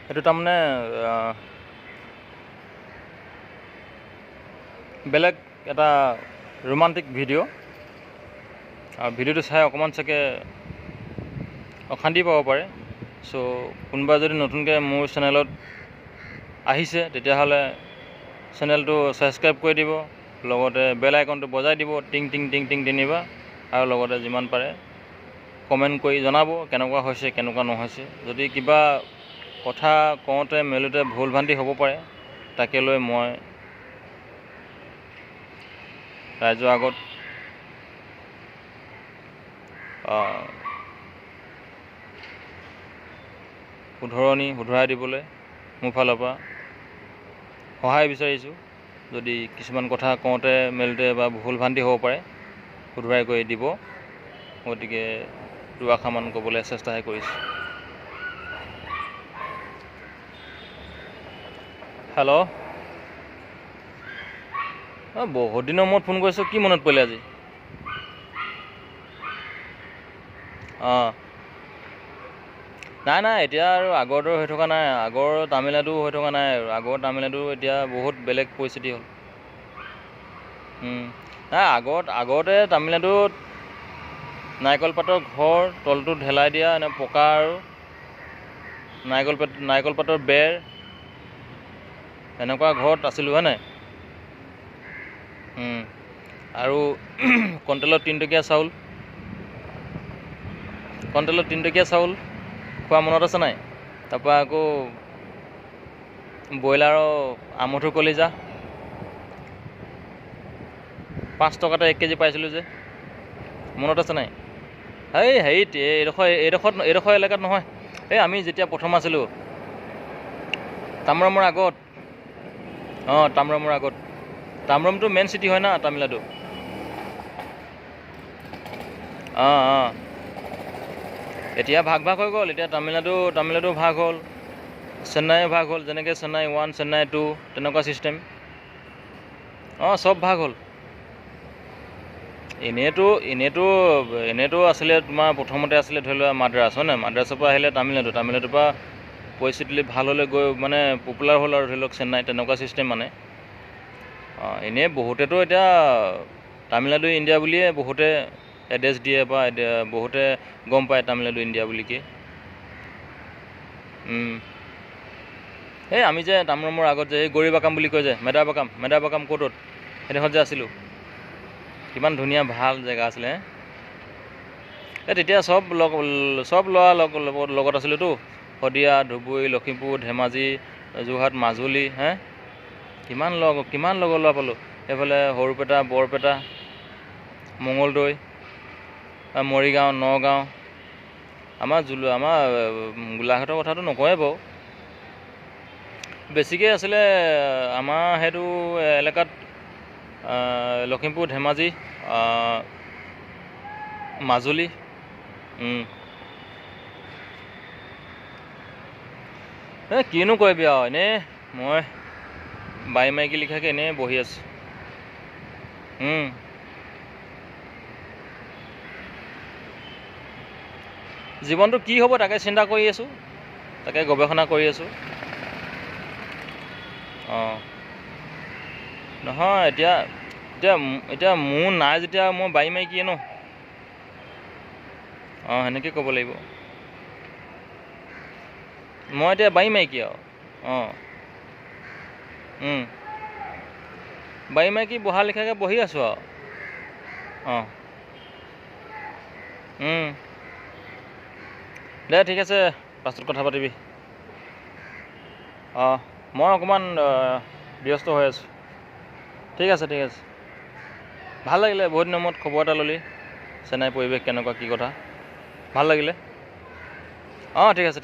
এইটো তাৰমানে বেলেগ এটা ৰোমান্টিক ভিডিঅ' আৰু ভিডিঅ'টো চাই অকণমান চাগে অশান্তি পাব পাৰে। চ' কোনোবা যদি নতুনকৈ মোৰ চেনেলত আহিছে তেতিয়াহ'লে চেনেলটো ছাবস্ক্ৰাইব কৰি দিব, লগতে বেল আইকনটো বজাই দিব, টিং টিং টিং টিং তিনিবাৰ, আৰু লগতে যিমান পাৰে কমেণ্ট কৰি জনাব কেনেকুৱা হৈছে কেনেকুৱা নহৈছে। যদি কিবা কথা কওঁতে মেলোতে ভুল ভ্ৰান্তি হ'ব পাৰে, তাকে লৈ মই ৰাইজৰ আগত শুধৰাই দিবলৈ মোৰ ফালৰ পৰা সহায় বিচাৰিছোঁ। যদি কিছুমান কথা কওঁতে মেলোতে বা ভুল ভ্ৰান্তি হ'ব পাৰে, শুধৰাই কৰি দিব। গতিকে দুআষাৰমান ক'বলৈ চেষ্টাহে কৰিছোঁ। হেল্ল', বহুত দিনৰ মূৰত ফোন কৰিছোঁ, কি মনত পৰিলে আজি? নাই এতিয়া আৰু আগৰ দৰে হৈ থকা নাই, আগৰ তামিলনাডু হৈ থকা নাই আৰু। আগৰ তামিলনাডু এতিয়া বহুত বেলেগ পৰিস্থিতি হ'ল। নাই আগতে তামিলনাডুত নাৰিকল পাতৰ ঘৰ, তলটো ঢেলাই দিয়া এনে পকা, আৰু নাৰিকল পাতৰ বেৰ, এনেকুৱা ঘৰত আছিলোঁ হয় নাই? আৰু কণ্ট্ৰলত 3 টকীয়া চাউল খোৱা মনত আছে নাই? তাৰপৰা আকৌ ব্ৰইলাৰৰ আমঠু কলিজা 5 টকাতে 1 কেজি পাইছিলোঁ যে, মনত আছে নাই? হেৰিত এইডোখৰ এলেকাত নহয়, আমি যেতিয়া প্ৰথম আছিলোঁ তাম্ৰমৰ আগত। তাম্ৰমৰ আগত। তাম্ৰমটো মেইন চিটি হয় না তামিলনাডু। এতিয়া ভাগ হৈ গ'ল। এতিয়া তামিলনাডু ভাগ হ'ল, চেন্নাইও ভাগ হ'ল। যেনেকৈ চেন্নাই 1 চেন্নাই 2 তেনেকুৱা ছিষ্টেম। চব ভাগ হ'ল। এনেইতো আছিলে তোমাৰ প্ৰথমতে আছিলে ধৰি লোৱা মাদ্ৰাছ, হয় নাই? মাদ্ৰাছৰ পৰা আহিলে তামিলনাডুৰ পৰা পৰিস্থিতি ভাল হ'লে গৈ মানে পপুলাৰ হ'ল আৰু ধৰি লওক চেন্নাই, তেনেকুৱা ছিষ্টেম মানে। এনেই বহুতেতো এতিয়া তামিলনাডু ইণ্ডিয়া বুলিয়ে বহুতে এড্ৰেছ দিয়ে বা বহুতে গম পায় তামিলনাডু ইণ্ডিয়া বুলিকে। আমি যে তাম্ৰমৰ আগত যে এই গৰিবাকাম বুলি কয় যে, মেদাবাকাম ক'ৰ্টত সেইডোখৰত যে আছিলোঁ, কিমান ধুনীয়া ভাল জেগা আছিলে। তেতিয়া চব ল'ৰা লগত আছিলোঁতো। শদিয়া, ধুবুৰী, লখিমপুৰ, ধেমাজি, যোৰহাট, মাজুলী, কিমান লগৰ ল'ৰা পালোঁ। এইফালে সৰুপেটা, বৰপেটা, মঙলদৈ, মৰিগাঁও, নগাঁও। আমাৰ গোলাঘাটৰ কথাটো নকওঁৱেই বাৰু। বেছিকৈ আছিলে আমাৰ সেইটো এলেকাত লখিমপুৰ, ধেমাজি, মাজুলী। কিনো কৰিবি আৰু, এনেই মই বাই মাইকী লিখাকৈ এনেই বহি আছোঁ। জীৱনটো কি হ'ব তাকে চিন্তা কৰি আছোঁ, তাকে গৱেষণা কৰি আছোঁ। নহয় এতিয়া মোৰ নাই যেতিয়া মই বাই মাইকীয়ে ন। সেনেকৈ ক'ব লাগিব। মই এতিয়া বাই মাইকী আৰু। বাই মাইকী বহা লিখাকৈ বহি আছোঁ আৰু। দে ঠিক আছে, পাছত কথা পাতিবি। মই অকণমান ব্যস্ত হৈ আছোঁ। ঠিক আছে। ভাল লাগিলে বহুত দিনৰ মূৰত খবৰ এটা ল'লি, চেন্নাই পৰিৱেশ কেনেকুৱা কি কথা, ভাল লাগিলে। ঠিক আছে।